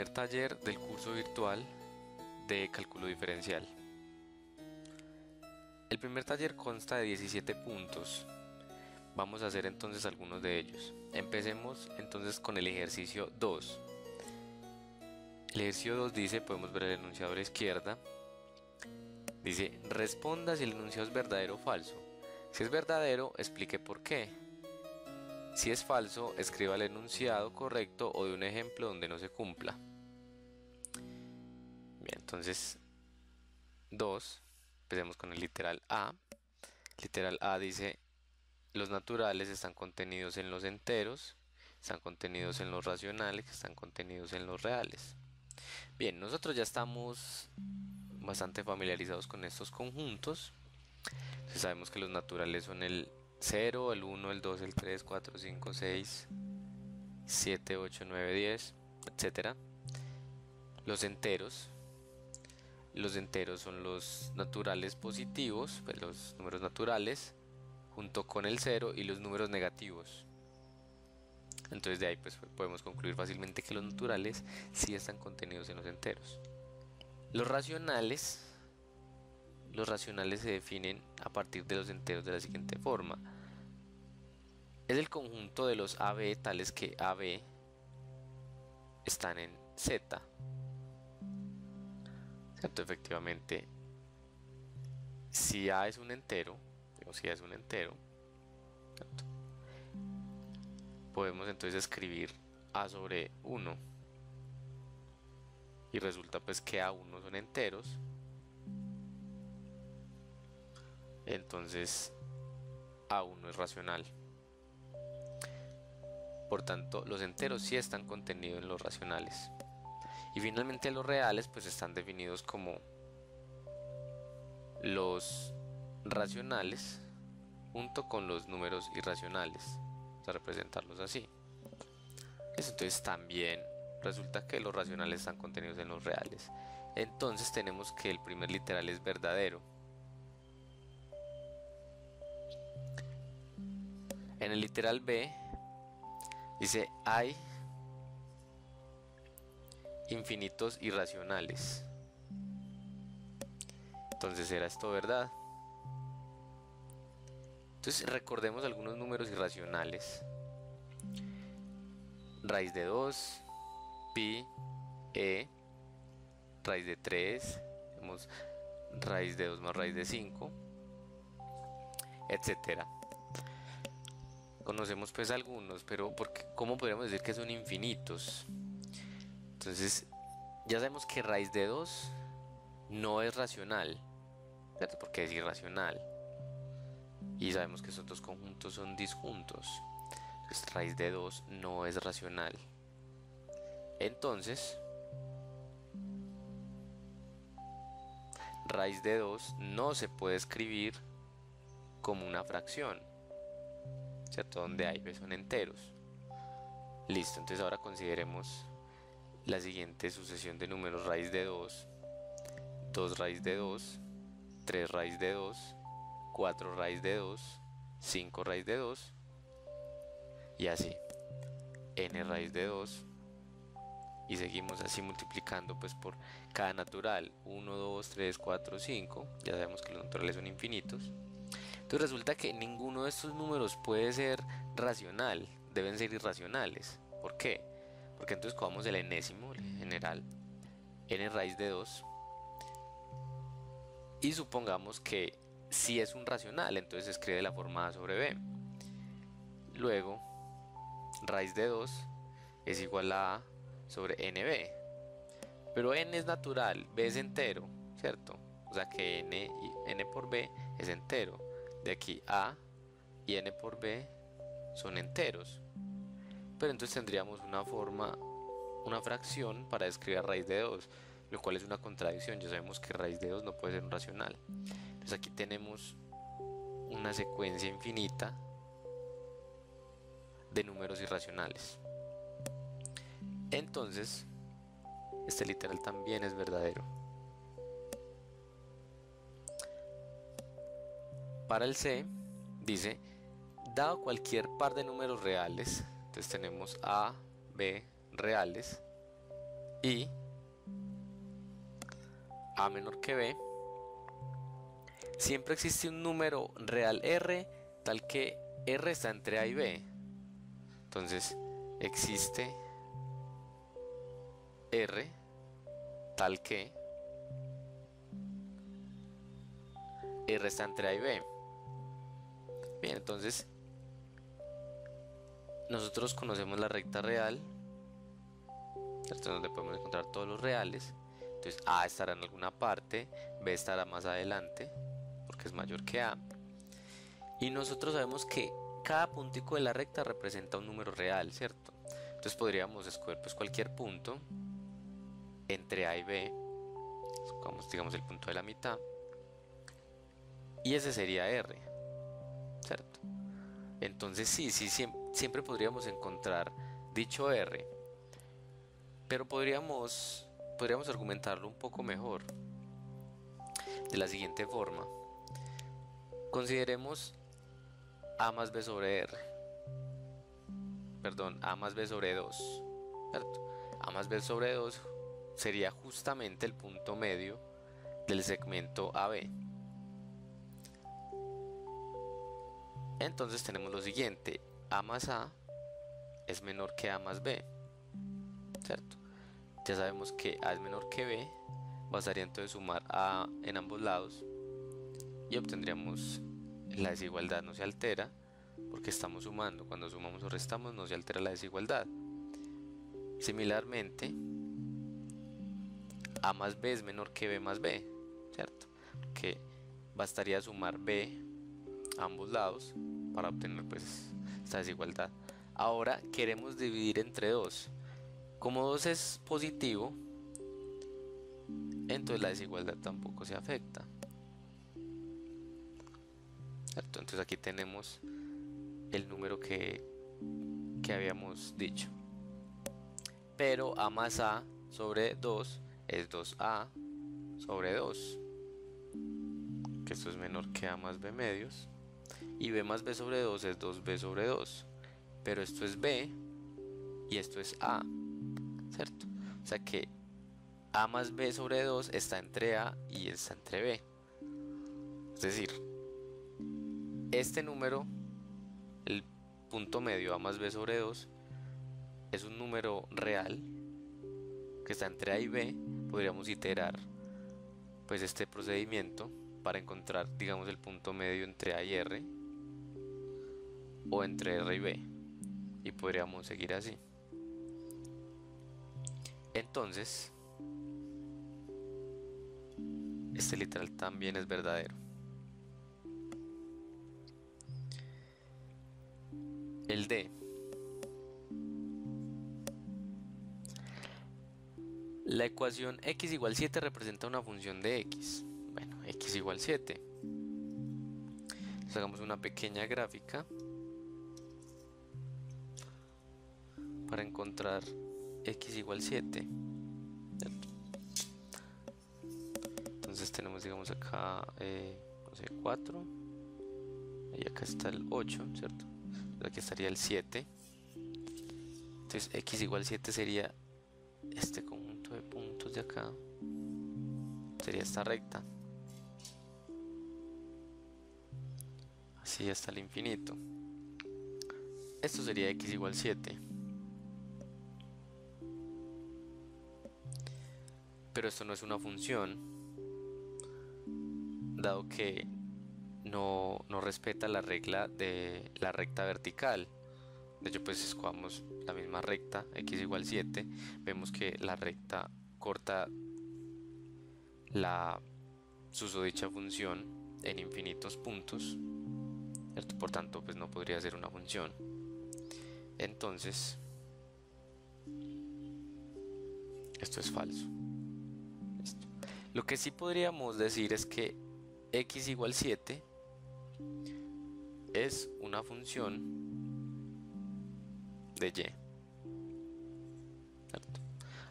primer taller del curso virtual de cálculo diferencial. El primer taller consta de 17 puntos. Vamos a hacer entonces algunos de ellos. Empecemos entonces con el ejercicio 2. El ejercicio 2 dice, podemos ver el enunciado a la izquierda, dice, responda si el enunciado es verdadero o falso. Si es verdadero, explique por qué. Si es falso, escriba el enunciado correcto o de un ejemplo donde no se cumpla. Bien, entonces 2, empecemos con el literal A. Literal A dice, los naturales están contenidos en los enteros, están contenidos en los racionales, están contenidos en los reales. Bien, nosotros ya estamos bastante familiarizados con estos conjuntos. Entonces sabemos que los naturales son el 0, el 1, el 2, el 3, 4, 5, 6, 7, 8, 9, 10, etc. Los enteros son los naturales positivos, pues los números naturales, junto con el 0 y los números negativos. Entonces de ahí pues podemos concluir fácilmente que los naturales sí están contenidos en los enteros. Los racionales se definen a partir de los enteros de la siguiente forma. Es el conjunto de los AB tales que AB están en Z. ¿Cierto? Efectivamente, si A es un entero, ¿cierto? Podemos entonces escribir A sobre 1 y resulta pues que A1 son enteros. Entonces A1 es racional. Por tanto, los enteros sí están contenidos en los racionales. Y finalmente los reales pues están definidos como los racionales junto con los números irracionales. Vamos a representarlos así. Entonces también resulta que los racionales están contenidos en los reales. Entonces tenemos que el primer literal es verdadero. En el literal B dice, hay infinitos irracionales. Entonces, ¿era esto verdad? Entonces recordemos algunos números irracionales. Raíz de 2, pi, e, raíz de 3, tenemos raíz de 2 más raíz de 5, etcétera. Conocemos pues algunos, pero ¿cómo podríamos decir que son infinitos? Entonces ya sabemos que raíz de 2 no es racional, ¿cierto? Porque es irracional. Y sabemos que esos dos conjuntos son disjuntos. Entonces raíz de 2 no es racional. Entonces raíz de 2 no se puede escribir como una fracción, ¿cierto? Donde hay pues son enteros. Listo, entonces ahora consideremos la siguiente sucesión de números: raíz de 2, 2 raíz de 2, 3 raíz de 2, 4 raíz de 2, 5 raíz de 2 y así, n raíz de 2, y seguimos así multiplicando pues por cada natural, 1, 2, 3, 4, 5, ya sabemos que los naturales son infinitos. Entonces resulta que ninguno de estos números puede ser racional, deben ser irracionales. ¿Por qué? Porque entonces cogamos el enésimo, el general, n raíz de 2, y supongamos que si es un racional, entonces se escribe la forma a sobre b. Luego, raíz de 2 es igual a a sobre nb. Pero n es natural, b es entero, ¿cierto? O sea que n por b es entero. De aquí a y n por b son enteros. Pero entonces tendríamos una forma, una fracción para escribir raíz de 2, lo cual es una contradicción. Ya sabemos que raíz de 2 no puede ser un racional. Entonces aquí tenemos una secuencia infinita de números irracionales. Entonces, este literal también es verdadero. Para el C, dice, dado cualquier par de números reales, entonces tenemos A, B reales, y a menor que b, siempre existe un número real r tal que r está entre a y b. Entonces existe r tal que r está entre a y b. Bien, entonces nosotros conocemos la recta real, ¿cierto? Donde podemos encontrar todos los reales. Entonces a estará en alguna parte, b estará más adelante porque es mayor que a, y nosotros sabemos que cada puntico de la recta representa un número real, ¿cierto? Entonces podríamos escoger pues cualquier punto entre a y b, escogamos digamos el punto de la mitad, y ese sería r, ¿cierto? Entonces sí, siempre podríamos encontrar dicho r, pero podríamos argumentarlo un poco mejor de la siguiente forma. Consideremos a más b sobre r, perdón, a más b sobre 2, ¿cierto? A más b sobre 2 sería justamente el punto medio del segmento AB. Entonces tenemos lo siguiente: a más a es menor que a más b, ¿cierto? Ya sabemos que a es menor que b, bastaría entonces sumar a en ambos lados y obtendríamos la desigualdad. No se altera porque estamos sumando. Cuando sumamos o restamos no se altera la desigualdad. Similarmente, a más b es menor que b más b, ¿cierto? Que bastaría sumar b a ambos lados para obtener pues esta desigualdad. Ahora queremos dividir entre 2. Como 2 es positivo, entonces la desigualdad tampoco se afecta, ¿cierto? Entonces aquí tenemos el número que habíamos dicho. Pero a más a sobre 2 es 2a sobre 2, que esto es menor que a más b medios. Y b más b sobre 2 es 2b sobre 2, pero esto es b y esto es a, ¿cierto? O sea que a más b sobre 2 está entre a y está entre b. Es decir, este número, el punto medio a más b sobre 2, es un número real que está entre a y b. Podríamos iterar pues este procedimiento para encontrar digamos el punto medio entre a y r, o entre r y b, y podríamos seguir así. Entonces este literal también es verdadero. El D: la ecuación x igual 7 representa una función de x. Bueno, x igual 7. Entonces hagamos una pequeña gráfica para encontrar x igual 7, ¿cierto? Entonces tenemos digamos acá no sé, 4, y acá está el 8, ¿cierto? Entonces aquí estaría el 7. Entonces x igual 7 sería este conjunto de puntos de acá, sería esta recta, así hasta el infinito. Esto sería x igual 7. Pero esto no es una función, dado que no respeta la regla de la recta vertical. De hecho, pues escogamos la misma recta, x igual 7, vemos que la recta corta la susodicha función en infinitos puntos, ¿cierto? Por tanto, pues no podría ser una función. Entonces, esto es falso. Listo. Lo que sí podríamos decir es que x igual 7 es una función de y, ¿cierto?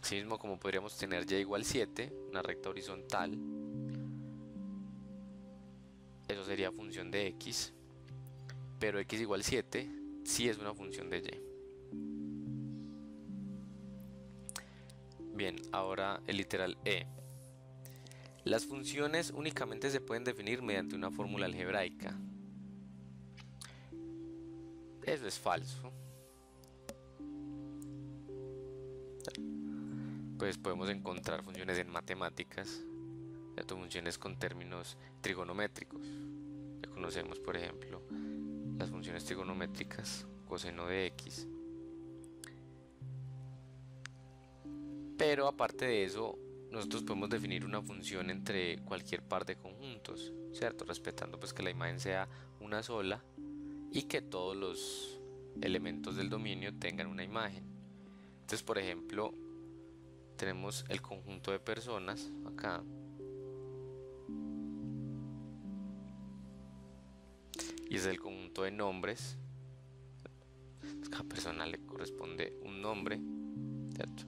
Asimismo, como podríamos tener y igual 7, una recta horizontal, eso sería función de x, pero x igual 7 sí es una función de y. Bien, ahora el literal E. Las funciones únicamente se pueden definir mediante una fórmula algebraica. Eso es falso. Pues podemos encontrar funciones en matemáticas, ¿cierto? Funciones con términos trigonométricos. Ya conocemos, por ejemplo, las funciones trigonométricas, coseno de x. Pero aparte de eso, nosotros podemos definir una función entre cualquier par de conjuntos, ¿cierto? Respetando pues que la imagen sea una sola y que todos los elementos del dominio tengan una imagen. Entonces, por ejemplo, tenemos el conjunto de personas acá, y es el conjunto de nombres. A cada persona le corresponde un nombre, ¿cierto?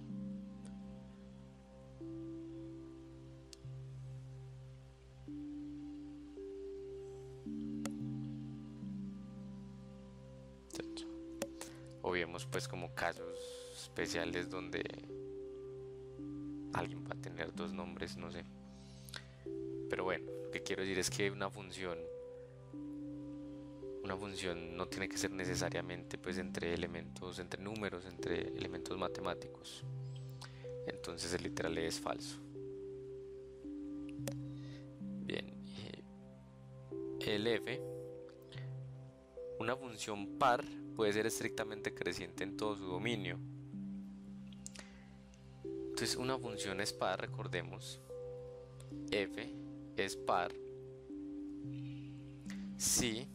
O vemos pues como casos especiales donde alguien va a tener dos nombres, no sé. Pero bueno, lo que quiero decir es que una función no tiene que ser necesariamente pues entre elementos, entre números, entre elementos matemáticos. Entonces el literal es falso. Bien, el F. Una función par puede ser estrictamente creciente en todo su dominio. Entonces una función es par, recordemos, f es par si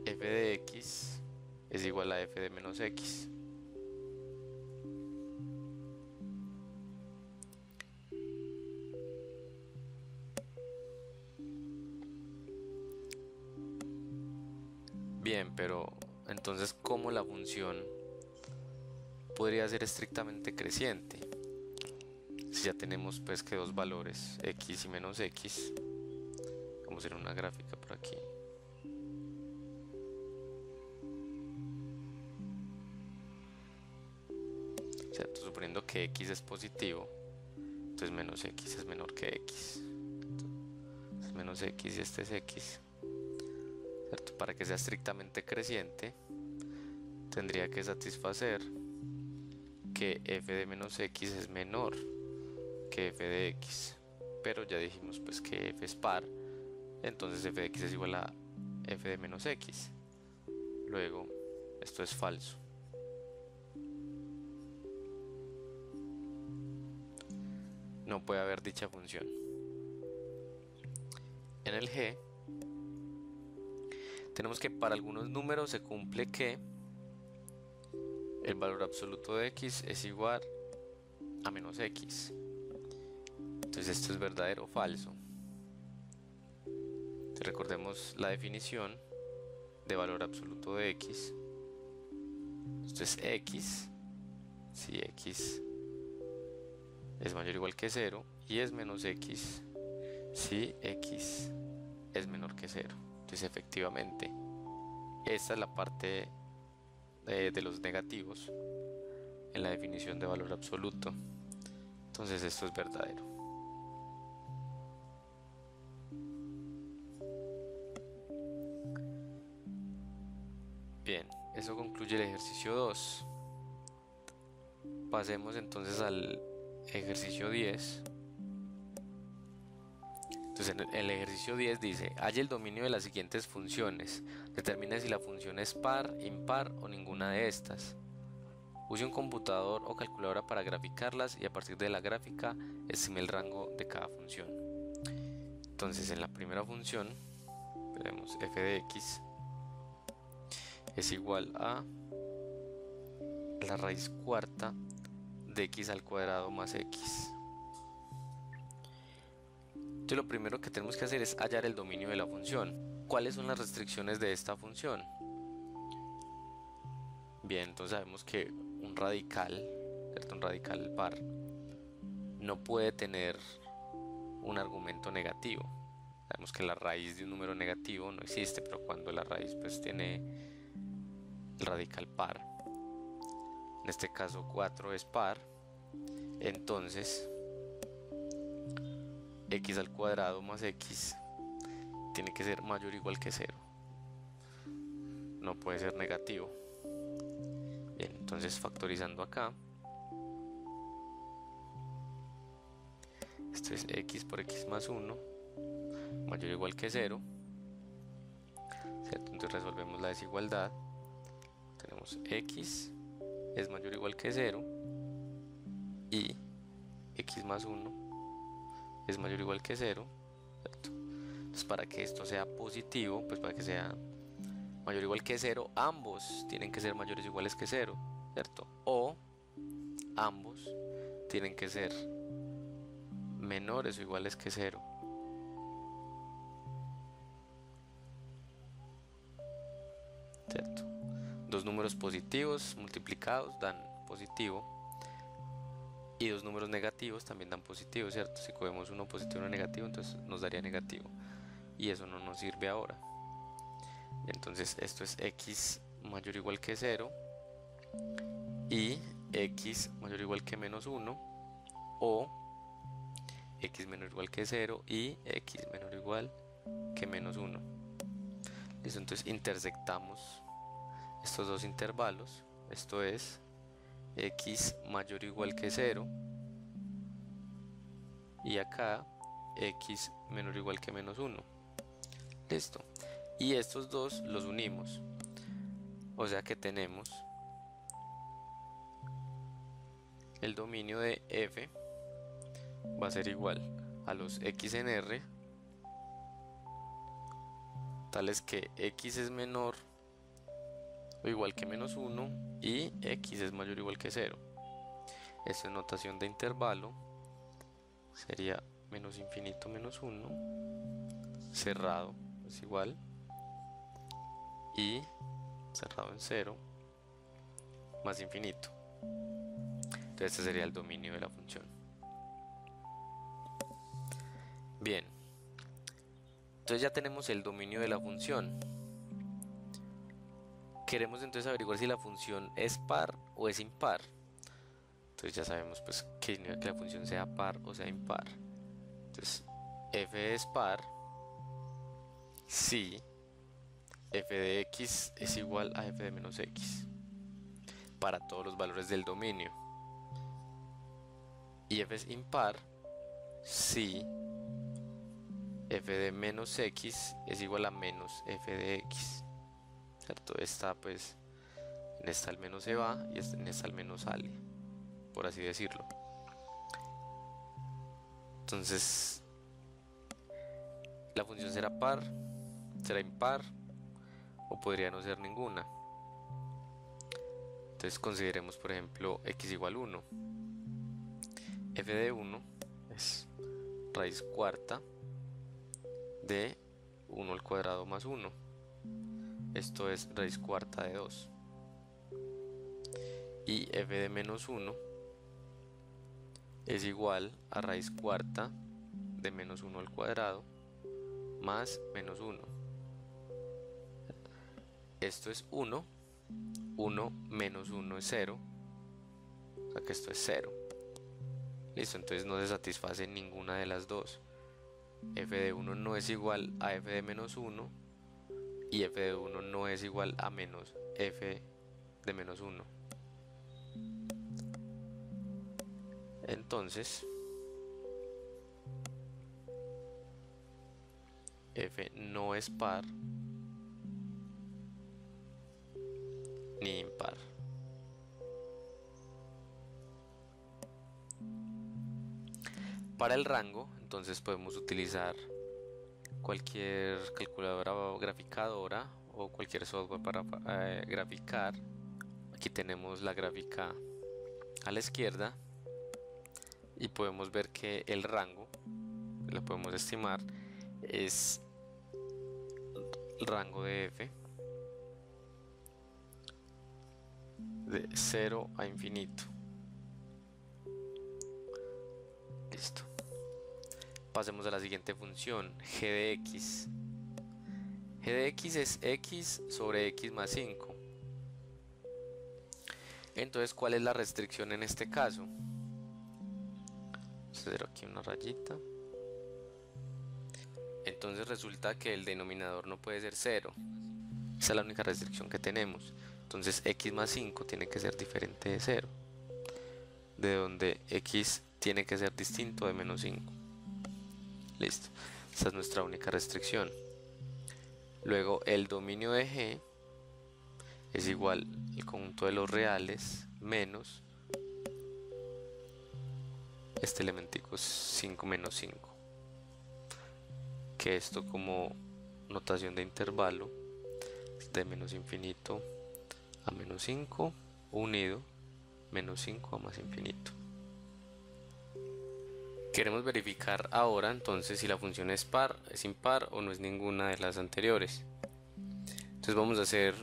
f de x es igual a f de menos x. Bien, pero entonces, ¿cómo la función podría ser estrictamente creciente? Si ya tenemos pues que dos valores, x y menos x. Vamos a hacer una gráfica por aquí. ¿Cierto? Suponiendo que x es positivo, entonces menos x es menor que x. Entonces, menos x y este es x. ¿Cierto? Para que sea estrictamente creciente, tendría que satisfacer que f de menos x es menor que f de x. Pero ya dijimos pues que f es par, entonces f de x es igual a f de menos x. Luego, esto es falso. No puede haber dicha función. En el G, tenemos que para algunos números se cumple que el valor absoluto de x es igual a menos x. Entonces esto es verdadero o falso. Recordemos la definición de valor absoluto de x. Esto es x si x es mayor o igual que 0 y es menos x si x es menor que 0. Entonces efectivamente esta es la parte de los negativos en la definición de valor absoluto. Entonces esto es verdadero. Bien, eso concluye el ejercicio 2. Pasemos entonces al ejercicio 10. Entonces en el ejercicio 10 dice, halla el dominio de las siguientes funciones. Determina si la función es par, impar o ninguna de estas. Use un computador o calculadora para graficarlas y a partir de la gráfica estime el rango de cada función. Entonces en la primera función tenemos f de x es igual a la raíz cuarta de x al cuadrado más x. Entonces lo primero que tenemos que hacer es hallar el dominio de la función. ¿Cuáles son las restricciones de esta función? Bien, entonces sabemos que un radical, ¿cierto? Un radical par no puede tener un argumento negativo. Sabemos que la raíz de un número negativo no existe, pero cuando la raíz pues tiene el radical par, en este caso 4 es par, entonces x al cuadrado más x tiene que ser mayor o igual que 0. No puede ser negativo. Bien, entonces factorizando acá, esto es x por x más 1 mayor o igual que 0, ¿cierto? Entonces resolvemos la desigualdad. Tenemos x es mayor o igual que 0 y x más 1 es mayor o igual que 0, ¿cierto? Entonces para que esto sea positivo, pues para que sea mayor o igual que 0, ambos tienen que ser mayores o iguales que 0, ¿cierto? O ambos tienen que ser menores o iguales que 0. ¿Cierto? Dos números positivos multiplicados dan positivo y dos números negativos también dan positivo, ¿cierto? Si cogemos uno positivo y uno negativo, entonces nos daría negativo y eso no nos sirve ahora. Entonces esto es x mayor o igual que 0 y x mayor o igual que menos 1 o x menor o igual que 0 y x menor o igual que menos 1. Listo, entonces intersectamos estos dos intervalos. Esto es x mayor o igual que 0 y acá x menor o igual que menos 1. Listo. Y estos dos los unimos. O sea que tenemos el dominio de f va a ser igual a los x en R, tales que x es menor o igual que menos 1 y x es mayor o igual que 0. Esto en notación de intervalo sería menos infinito menos 1 cerrado es igual y cerrado en 0 más infinito. Entonces este sería el dominio de la función. Bien, entonces ya tenemos el dominio de la función. Queremos entonces averiguar si la función es par o es impar. Entonces ya sabemos pues que la función sea par o sea impar. Entonces f es par si f de x es igual a f de menos x para todos los valores del dominio, y f es impar si f de menos x es igual a menos f de x, ¿cierto? Esta pues en esta al menos se va y en esta al menos sale, por así decirlo. Entonces la función será par, será impar o podría no ser ninguna. Entonces consideremos por ejemplo x igual 1. F de 1 es raíz cuarta de 1 al cuadrado más 1. Esto es raíz cuarta de 2. Y f de menos 1 es igual a raíz cuarta de menos 1 al cuadrado más menos 1. Esto es 1. 1 menos 1 es 0. O sea que esto es 0. Listo, entonces no se satisface ninguna de las dos. F de 1 no es igual a f de menos 1 y f de 1 no es igual a menos f de menos 1. Entonces f no es par ni impar. Para el rango, entonces podemos utilizar cualquier calculadora o graficadora o cualquier software para graficar. Aquí tenemos la gráfica a la izquierda y podemos ver que el rango, lo podemos estimar, es el rango de f de 0 a infinito. Listo. Pasemos a la siguiente función, g de x. G de x es x sobre x más 5. Entonces, ¿cuál es la restricción en este caso? hacer aquí una rayita. Entonces resulta que el denominador no puede ser 0. Esa es la única restricción que tenemos. Entonces x más 5 tiene que ser diferente de 0, de donde x tiene que ser distinto de menos 5. Listo, esa es nuestra única restricción. Luego el dominio de G es igual al conjunto de los reales menos este elementico 5 menos 5, que esto como notación de intervalo es de menos infinito a menos 5 unido menos 5 a más infinito. Queremos verificar ahora entonces si la función es par, es impar o no es ninguna de las anteriores. Entonces vamos a hacer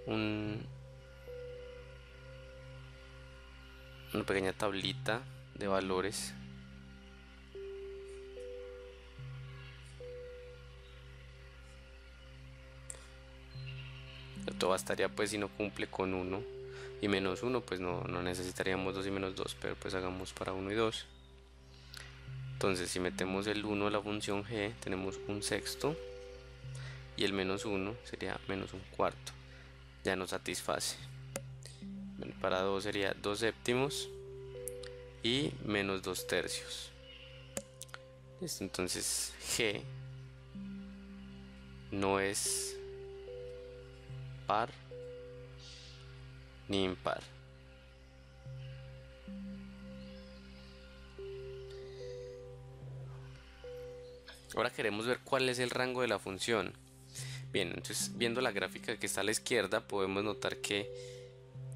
una pequeña tablita de valores. Esto bastaría pues si no cumple con 1 y menos 1, pues no necesitaríamos 2 y menos 2, pero pues hagamos para 1 y 2. Entonces si metemos el 1 a la función g, tenemos un sexto, y el menos 1 sería menos un cuarto. Ya nos satisface. Para 2 sería 2 séptimos y menos 2 tercios. Listo, entonces g no es par ni impar. Ahora queremos ver cuál es el rango de la función. Bien, entonces viendo la gráfica que está a la izquierda podemos notar que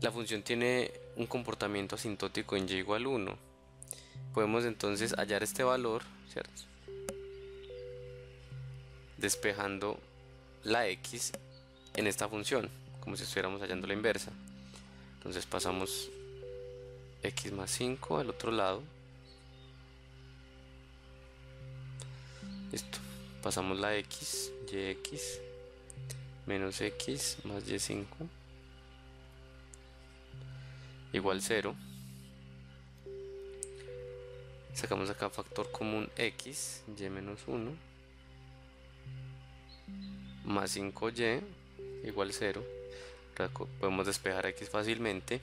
la función tiene un comportamiento asintótico en y igual 1. Podemos entonces hallar este valor, ¿cierto?, despejando la x en esta función, como si estuviéramos hallando la inversa. Entonces pasamos x más 5 al otro lado. Listo. Pasamos la x, yx, menos x más y5 igual 0. Sacamos acá factor común x, y menos 1, más 5y igual 0. Podemos despejar x fácilmente.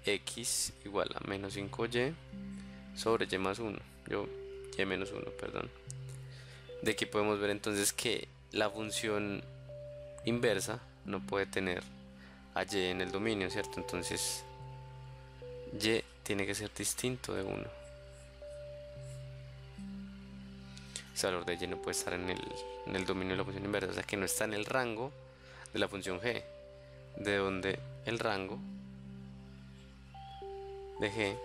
X igual a menos 5y sobre y más 1. Y menos 1, perdón. De aquí podemos ver entonces que la función inversa no puede tener a y en el dominio, ¿cierto? Entonces y tiene que ser distinto de 1. Ese valor de y no puede estar en el dominio de la función inversa, o sea que no está en el rango de la función g, de donde el rango de g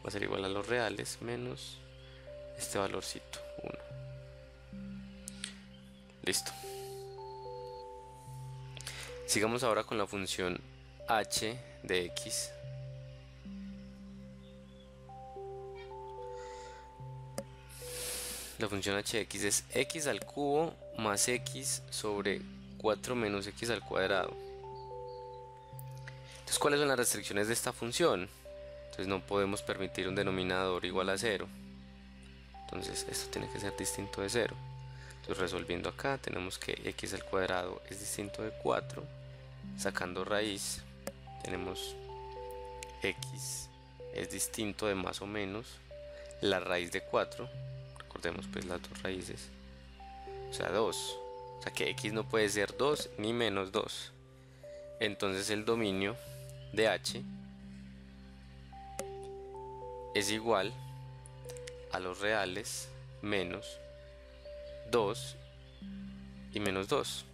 va a ser igual a los reales menos este valorcito 1. Listo. Sigamos ahora con la función h de x. La función h de x es x al cubo más x sobre 4 menos x al cuadrado. Entonces, ¿cuáles son las restricciones de esta función? Entonces no podemos permitir un denominador igual a 0. Entonces esto tiene que ser distinto de 0. Entonces resolviendo acá tenemos que x al cuadrado es distinto de 4. Sacando raíz tenemos x es distinto de más o menos la raíz de 4. Recordemos pues las dos raíces. O sea 2. O sea que x no puede ser 2 ni menos 2. Entonces el dominio de h es igual a los reales menos 2 y menos 2.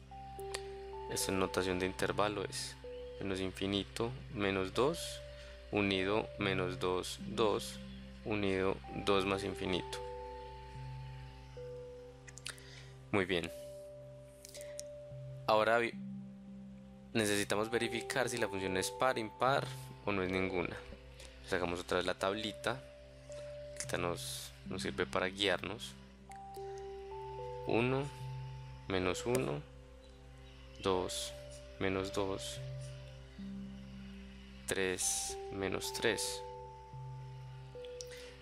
Esta notación de intervalo es menos infinito menos 2 unido menos 2, 2 unido 2 más infinito. Muy bien. Ahora necesitamos verificar si la función es par, impar o no es ninguna. Sacamos otra vez la tablita. Esta nos sirve para guiarnos. 1 menos 1, 2 menos 2, 3 menos 3.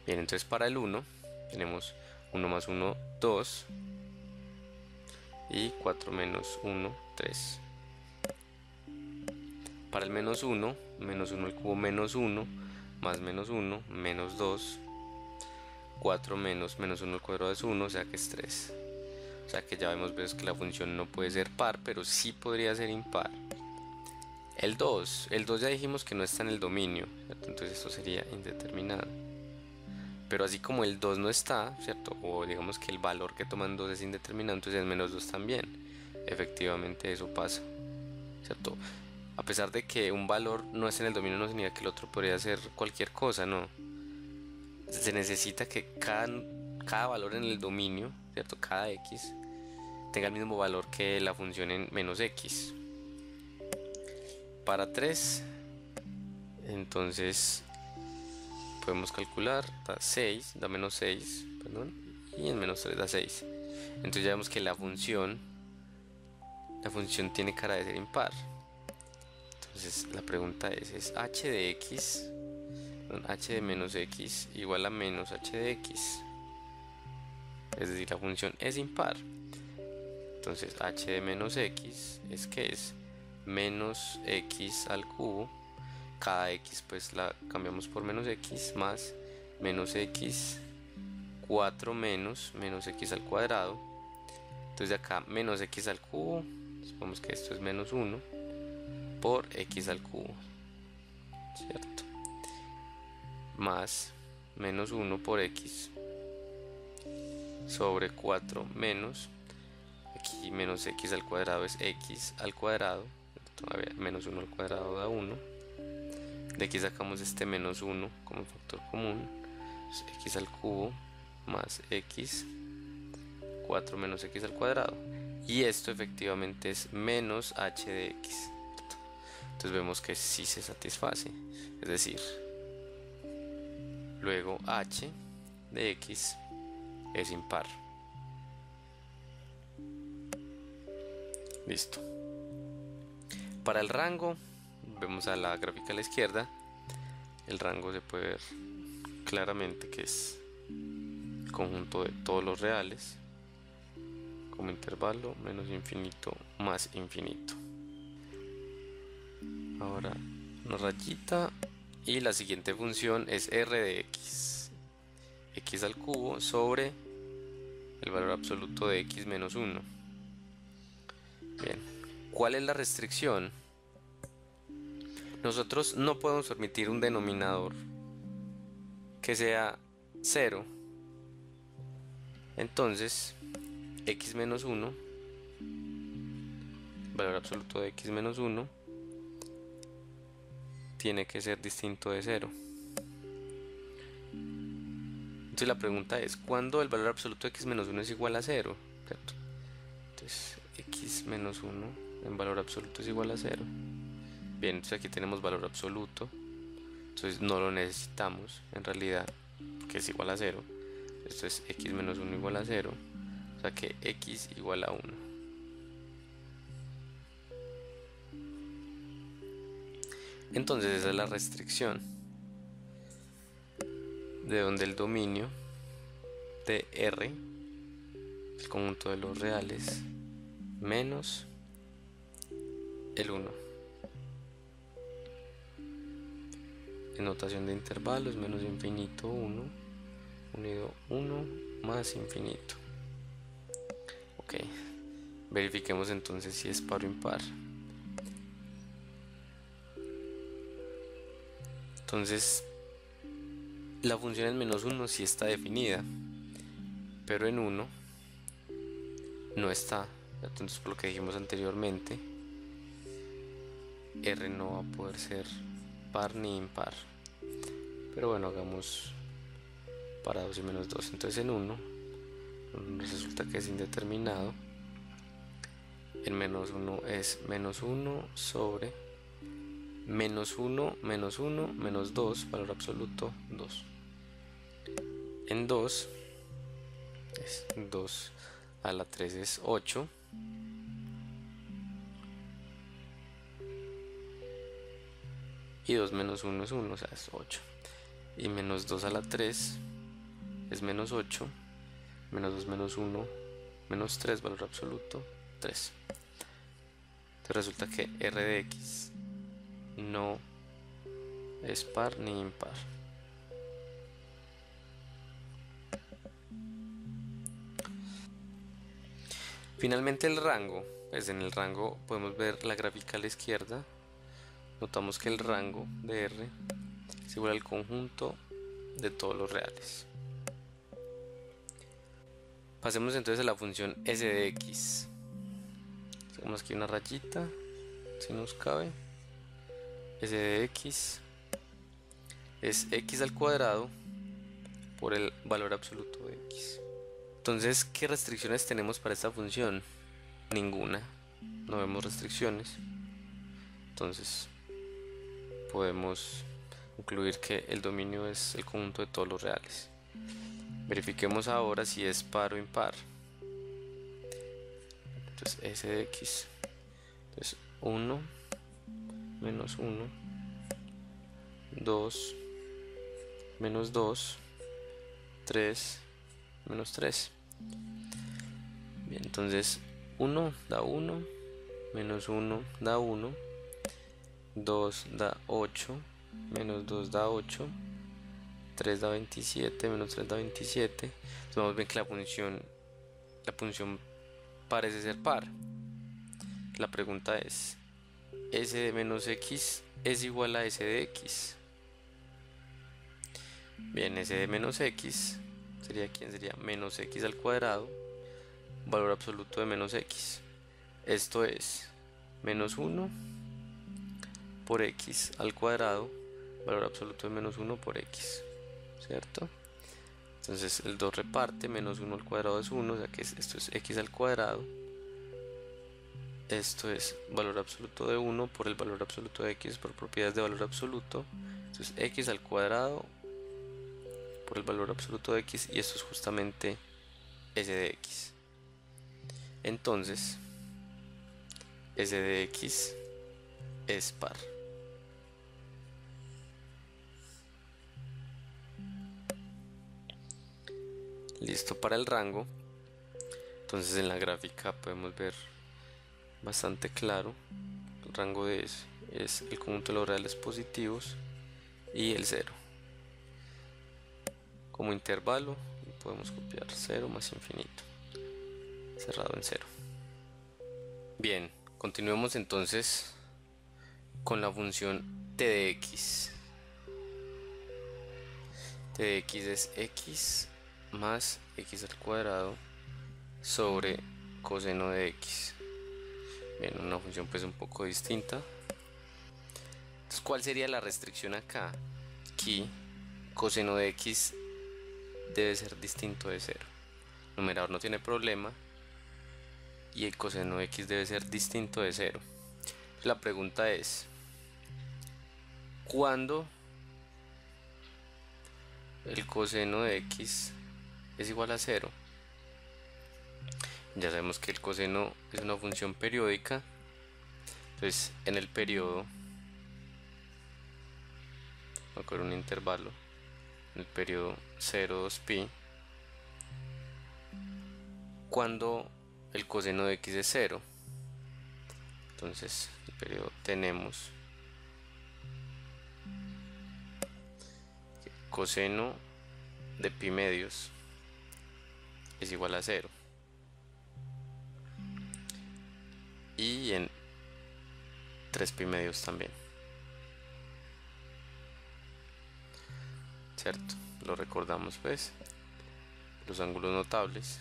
Bien, entonces para el 1 tenemos 1 más 1, 2, y 4 menos 1, 3. Para el menos 1 al cubo menos 1, más menos 1, menos 2, 4 menos 1 al cuadrado es 1, o sea que es 3. O sea que ya vemos pues, que la función no puede ser par, pero sí podría ser impar. El 2 ya dijimos que no está en el dominio, ¿cierto? Entonces esto sería indeterminado. Pero así como el 2 no está, ¿cierto? O digamos que el valor que toman 2 es indeterminado, entonces el menos 2 también. Efectivamente eso pasa, ¿cierto? A pesar de que un valor no esté en el dominio, no significa que el otro podría ser cualquier cosa, no. Se necesita que cada valor en el dominio, ¿cierto? Cada x tenga el mismo valor que la función en menos x. Para 3, entonces podemos calcular, da 6, da menos 6, perdón, y en menos 3 da 6. Entonces ya vemos que la función tiene cara de ser impar. Entonces la pregunta es h de x, h de menos x igual a menos h de x. Es decir, la función es impar. Entonces h de menos x es que es menos x al cubo. Cada x pues la cambiamos por menos x más menos x, 4 menos x al cuadrado. Entonces de acá menos x al cubo, supongamos que esto es menos 1 por x al cubo, ¿cierto? Más menos 1 por x sobre 4 menos, aquí menos x al cuadrado es x al cuadrado, todavía menos 1 al cuadrado da 1. De aquí sacamos este menos 1 como factor común, x al cubo más x, 4 menos x al cuadrado. Y esto efectivamente es menos h de x. Entonces vemos que sí se satisface. Es decir, luego h de x es impar. Listo. Para el rango, vemos a la gráfica a la izquierda. El rango se puede ver claramente que es el conjunto de todos los reales como intervalo menos infinito más infinito. Ahora una rayita y la siguiente función es r de x, x al cubo sobre el valor absoluto de x menos 1. Bien, ¿cuál es la restricción? Nosotros no podemos permitir un denominador que sea 0. Entonces x menos 1, valor absoluto de x menos 1, tiene que ser distinto de 0. Entonces la pregunta es, ¿cuándo el valor absoluto de x menos 1 es igual a 0? ¿Cierto? Entonces x menos 1 en valor absoluto es igual a 0. Bien, entonces aquí tenemos valor absoluto, entonces no lo necesitamos en realidad, que es igual a 0. Esto es x menos 1 igual a 0, o sea que x igual a 1. Entonces esa es la restricción, de donde el dominio de R, el conjunto de los reales, menos el 1. En notación de intervalos, menos infinito 1, unido 1 más infinito. Ok, verifiquemos entonces si es par o impar. Entonces la función en menos 1 sí está definida, pero en 1 no está. Entonces, por lo que dijimos anteriormente, R no va a poder ser par ni impar. Pero bueno, hagamos para 2 y menos 2. Entonces en 1 resulta que es indeterminado. En menos 1 es menos 1 sobre menos 1, menos 1, menos 2, valor absoluto 2. En 2 es 2 a la 3 es 8. Y 2 menos 1 es 1, o sea es 8. Y menos 2 a la 3 es menos 8, menos 2 menos 1, menos 3, valor absoluto, 3. Entonces resulta que R de X no es par ni impar. Finalmente el rango, pues en el rango podemos ver la gráfica a la izquierda. Notamos que el rango de R es igual al conjunto de todos los reales. Pasemos entonces a la función s de x. Hacemos aquí una rayita, si nos cabe. S de x es x al cuadrado por el valor absoluto de x. Entonces, ¿qué restricciones tenemos para esta función? Ninguna, no vemos restricciones. Entonces, podemos concluir que el dominio es el conjunto de todos los reales. Verifiquemos ahora si es par o impar. Entonces, s de x. Entonces, 1, menos 1, 2, menos 2, 3, menos 3. Bien, entonces 1 da 1, menos 1 da 1, 2 da 8, menos 2 da 8, 3 da 27, menos 3 da 27. Entonces vamos a ver que la función parece ser par. La pregunta es, ¿s de menos x es igual a s de x? Bien, s de menos x sería, ¿quién sería? Menos x al cuadrado, valor absoluto de menos x. Esto es menos 1 por x al cuadrado, valor absoluto de menos 1 por x, ¿cierto? Entonces el 2 reparte, menos 1 al cuadrado es 1, o sea que esto es x al cuadrado. Esto es valor absoluto de 1 por el valor absoluto de x por propiedades de valor absoluto. Entonces x al cuadrado por el valor absoluto de x, y esto es justamente s de x. Entonces s de x es par. Listo para el rango. Entonces en la gráfica podemos ver bastante claro. El rango de S es el conjunto de los reales positivos y el 0. Como intervalo podemos copiar 0 más infinito, cerrado en 0. Bien, continuemos entonces con la función t de x. T de x es x más x al cuadrado sobre coseno de x. Bien, una función pues un poco distinta. Entonces, ¿cuál sería la restricción acá? Aquí coseno de x debe ser distinto de 0. El numerador no tiene problema y el coseno de x debe ser distinto de 0. La pregunta es, ¿cuándo el coseno de x es igual a 0? Ya sabemos que el coseno es una función periódica. Entonces en el periodo, voy a coger un intervalo, en el periodo 0, 2pi, cuando el coseno de x es 0. Entonces en el periodo tenemos que coseno de pi medios es igual a 0. Y en 3 pi medios también, ¿cierto? Lo recordamos pues, los ángulos notables.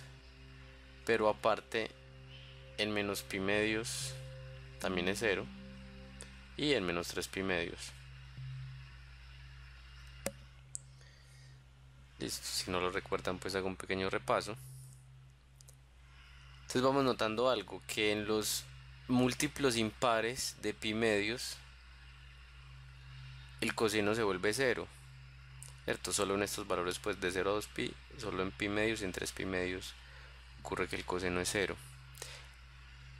Pero aparte, en menos pi medios también es 0, y en menos 3 pi medios. Listo, si no lo recuerdan pues hago un pequeño repaso. Entonces vamos notando algo, que en los múltiplos impares de pi medios el coseno se vuelve 0, ¿cierto? Solo en estos valores pues de 0 a 2pi, solo en pi medios y en 3 pi medios ocurre que el coseno es 0.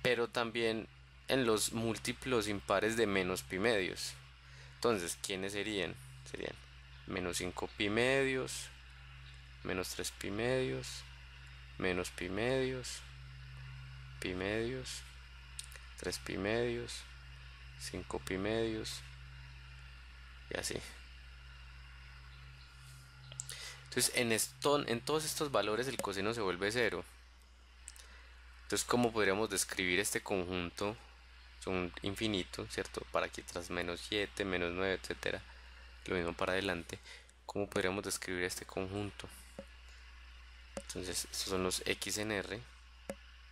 Pero también en los múltiplos impares de menos pi medios. Entonces, ¿quiénes serían? Serían menos 5 pi medios, menos 3 pi medios, menos pi medios, pi medios, 3 pi medios, 5 pi medios y así. Entonces en todos estos valores el coseno se vuelve 0. Entonces, ¿cómo podríamos describir este conjunto? Son infinitos, ¿cierto? Para aquí tras menos 7, menos 9, etcétera. Lo mismo para adelante. ¿Cómo podríamos describir este conjunto? Entonces, estos son los x en r,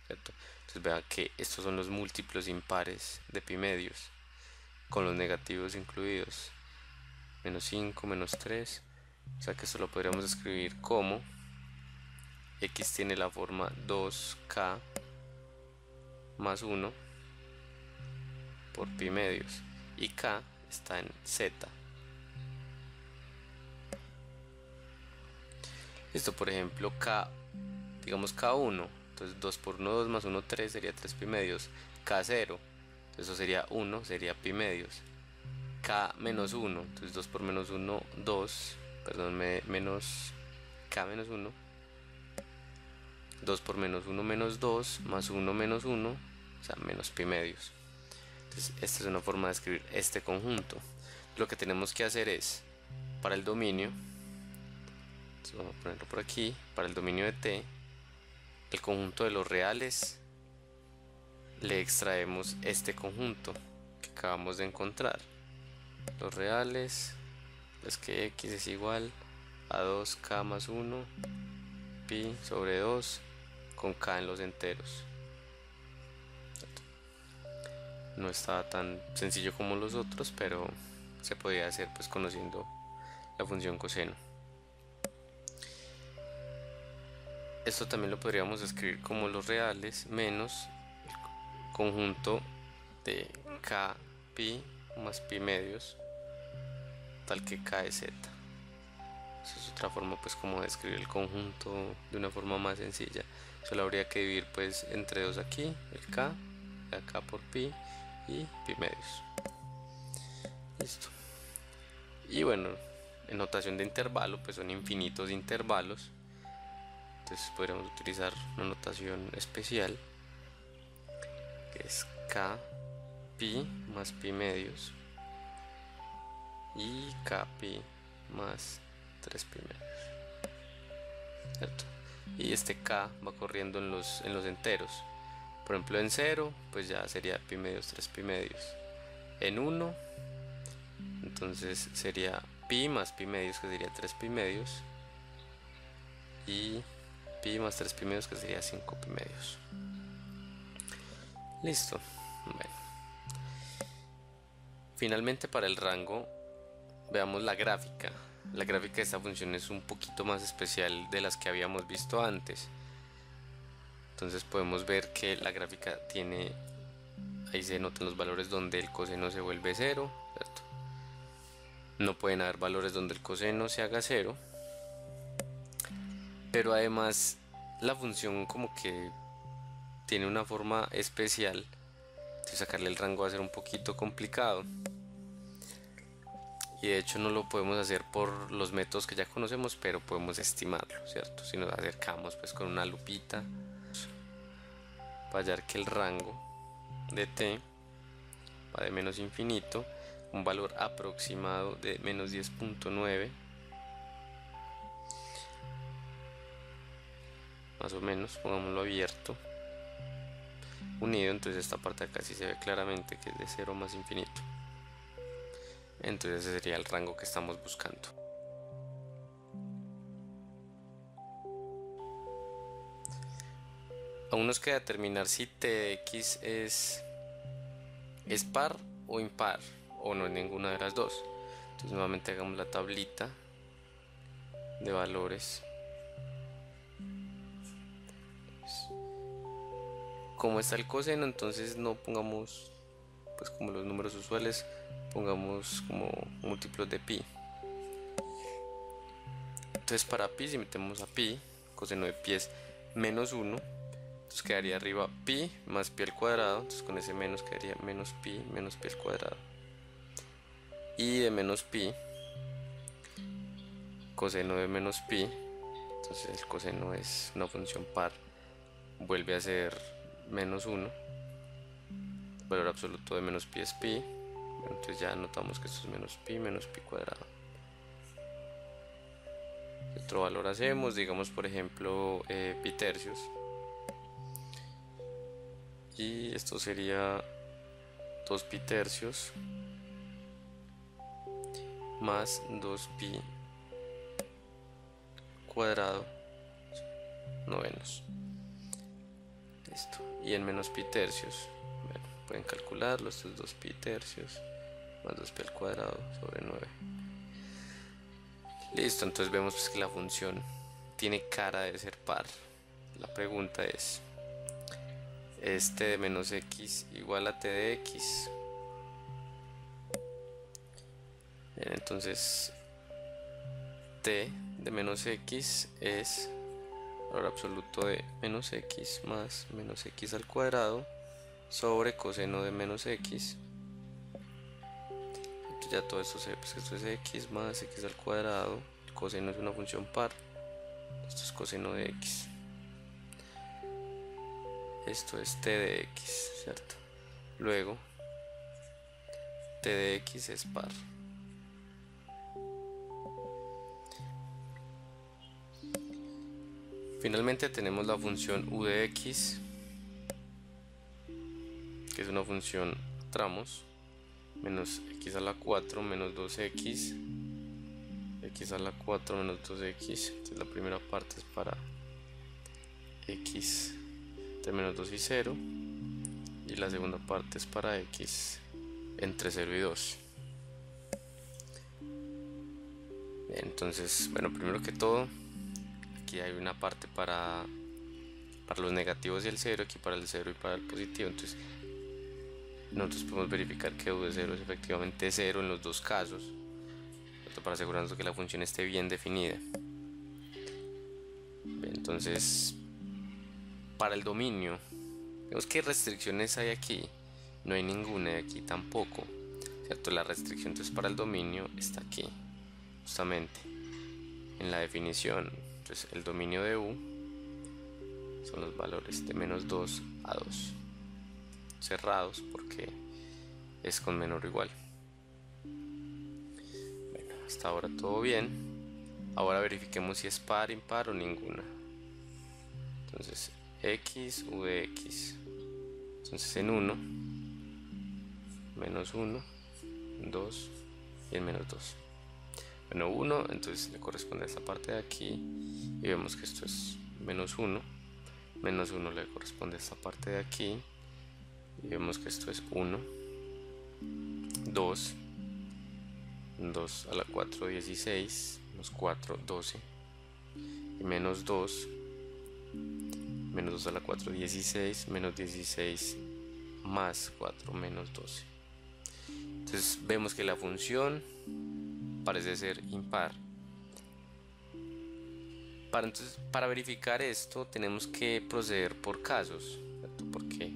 ¿cierto? Entonces, vean que estos son los múltiplos impares de pi medios, con los negativos incluidos. Menos 5, menos 3. O sea que esto lo podríamos escribir como x tiene la forma 2k más 1 por pi medios y k está en z. Listo, por ejemplo k, digamos k1, entonces 2 por 1, 2 más 1, 3 sería 3 pi medios. K0, entonces eso sería 1, sería pi medios. K menos 1, entonces 2 por menos 1, 2, perdón, menos k menos 1, 2 por menos 1 menos 2, más 1 menos 1, o sea, menos pi medios. Entonces esta es una forma de escribir este conjunto. Lo que tenemos que hacer es, para el dominio, entonces vamos a ponerlo por aquí, para el dominio de t, el conjunto de los reales, le extraemos este conjunto que acabamos de encontrar. Los reales, es que x es igual a 2k más 1 pi sobre 2 con k en los enteros. No estaba tan sencillo como los otros, pero se podía hacer pues conociendo la función coseno. Esto también lo podríamos escribir como los reales menos el conjunto de k pi más pi medios, tal que k es z. Esa es otra forma pues como de escribir el conjunto de una forma más sencilla. Solo habría que dividir pues entre 2 aquí, el k, acá por pi y pi medios. Listo. Y bueno, en notación de intervalo pues son infinitos intervalos. Entonces podríamos utilizar una notación especial que es k pi más pi medios y k pi más 3 pi medios, ¿cierto? Y este k va corriendo en los enteros. Por ejemplo, en 0 pues ya sería pi medios 3 pi medios. En 1 entonces sería pi más pi medios, que sería 3 pi medios, y pi más 3 pi medios, que sería 5 pi medios. Listo. Bueno, finalmente para el rango veamos la gráfica. La gráfica de esta función es un poquito más especial de las que habíamos visto antes. Entonces podemos ver que la gráfica tiene, ahí se notan los valores donde el coseno se vuelve 0, ¿cierto? No pueden haber valores donde el coseno se haga 0, pero además la función como que tiene una forma especial, entonces sacarle el rango va a ser un poquito complicado. Y de hecho no lo podemos hacer por los métodos que ya conocemos, pero podemos estimarlo, ¿cierto? Si nos acercamos pues con una lupita para hallar que el rango de t va de menos infinito, un valor aproximado de menos 10.9, más o menos, pongámoslo abierto, unido, entonces esta parte de acá sí se ve claramente que es de 0 más infinito. Entonces ese sería el rango que estamos buscando. Aún nos queda determinar si t de x es par o impar, o no es ninguna de las dos. Entonces nuevamente hagamos la tablita de valores. Como está el coseno, entonces no pongamos pues como los números usuales, pongamos como múltiplos de pi. Entonces para pi, si metemos a pi, coseno de pi es menos 1, entonces quedaría arriba pi más pi al cuadrado, entonces con ese menos quedaría menos pi al cuadrado. Y de menos pi, coseno de menos pi, entonces el coseno es una función par, vuelve a ser menos 1, valor absoluto de menos pi es pi, entonces ya notamos que esto es menos pi cuadrado. ¿Qué otro valor hacemos? Digamos por ejemplo pi tercios, y esto sería 2 pi tercios más 2 pi cuadrado novenos. Listo. Y en menos pi tercios, bueno, pueden calcularlo, esto es 2 pi tercios más 2 pi al cuadrado sobre 9. Listo, entonces vemos pues que la función tiene cara de ser par. La pregunta es t de menos x igual a t de x. Bien, entonces t de menos x es valor absoluto de menos x más menos x al cuadrado sobre coseno de menos x. Entonces ya todo esto se ve, pues que esto es x más x al cuadrado, el coseno es una función par, esto es coseno de x, esto es t de x, ¿cierto? Luego t de x es par. Finalmente tenemos la función u de x, que es una función tramos, menos x a la 4 menos 2x, x a la 4 menos 2x. Entonces la primera parte es para x entre menos 2 y 0, y la segunda parte es para x entre 0 y 2. Bien, entonces, bueno, primero que todo, aquí hay una parte para los negativos y el 0, aquí para el 0 y para el positivo. Entonces nosotros podemos verificar que u de 0 es efectivamente 0 en los dos casos, para asegurarnos que la función esté bien definida. Bien, entonces para el dominio, vemos qué restricciones hay aquí. No hay ninguna, y aquí tampoco, ¿cierto? La restricción entonces para el dominio está aquí, justamente en la definición. Entonces el dominio de u son los valores de menos 2 a 2, cerrados porque es con menor o igual. Bueno, hasta ahora todo bien. Ahora verifiquemos si es par, impar o ninguna. Entonces x, u de x, entonces en 1, menos 1, 2 y en menos 2. Bueno, 1, entonces le corresponde a esta parte de aquí, y vemos que esto es menos 1, menos 1 le corresponde a esta parte de aquí, y vemos que esto es 1, 2, 2 a la 4, 16, menos 4, 12, y menos 2, menos 2 a la 4, 16, menos 16 más 4, menos 12. Entonces vemos que la función parece ser impar. Para verificar esto tenemos que proceder por casos, ¿cierto? Porque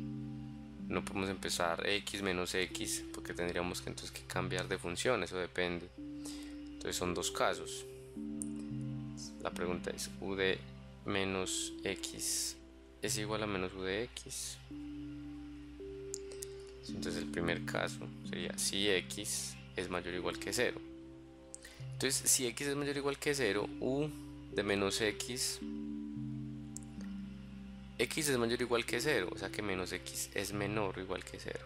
no podemos empezar x menos x, porque tendríamos que entonces que cambiar de función, eso depende. Entonces son dos casos. La pregunta es, u de menos x es igual a menos u de x. Entonces el primer caso sería si x es mayor o igual que 0. Entonces si x es mayor o igual que 0, u de menos x es mayor o igual que 0, o sea que menos x es menor o igual que 0,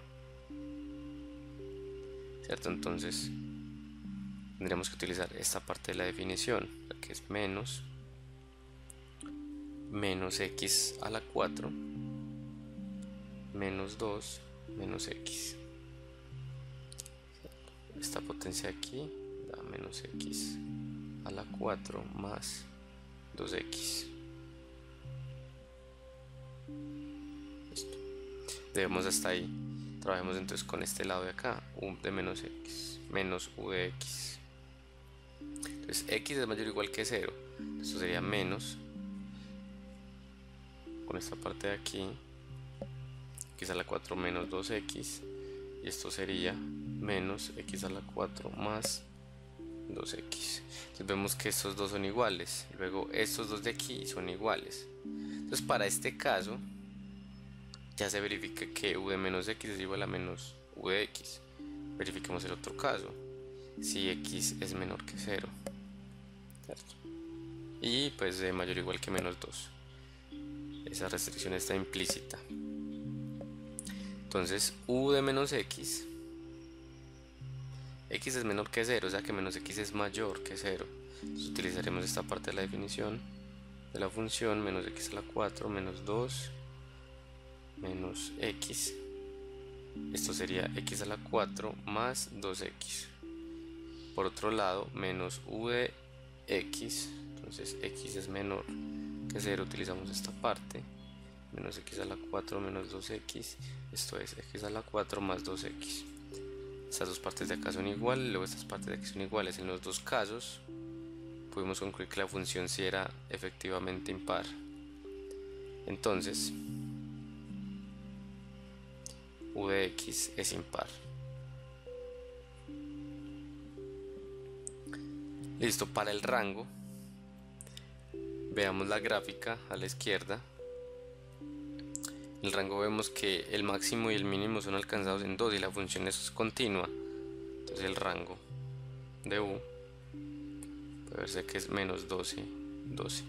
¿cierto? Entonces tendríamos que utilizar esta parte de la definición, que es menos x a la 4 menos 2 menos x. Esta potencia aquí da menos x a la 4 más 2x. Listo. Debemos hasta ahí. Trabajemos entonces con este lado de acá, u de menos x, menos u de x. Entonces x es mayor o igual que 0. Esto sería menos, con esta parte de aquí, x a la 4 menos 2x, y esto sería menos x a la 4 más 2x. Entonces vemos que estos dos son iguales, luego estos dos de aquí son iguales. Entonces para este caso ya se verifica que u de menos x es igual a menos u de x. Verifiquemos el otro caso, si x es menor que 0, ¿cierto? Y pues de mayor o igual que menos 2. Esa restricción está implícita. Entonces u de menos x es menor que 0, o sea que menos x es mayor que 0. Entonces utilizaremos esta parte de la definición de la función menos x a la 4 menos 2 menos x. Esto sería x a la 4 más 2x. Por otro lado, menos u de x, entonces x es menor que 0, utilizamos esta parte, menos x a la 4 menos 2x, esto es x a la 4 más 2x. Estas dos partes de acá son iguales, luego estas partes de aquí son iguales. En los dos casos pudimos concluir que la función sí era efectivamente impar. Entonces u de x es impar. Listo, para el rango veamos la gráfica a la izquierda. En el rango vemos que el máximo y el mínimo son alcanzados en 2 y la función es continua. Entonces el rango de u puede verse que es menos 12, 12.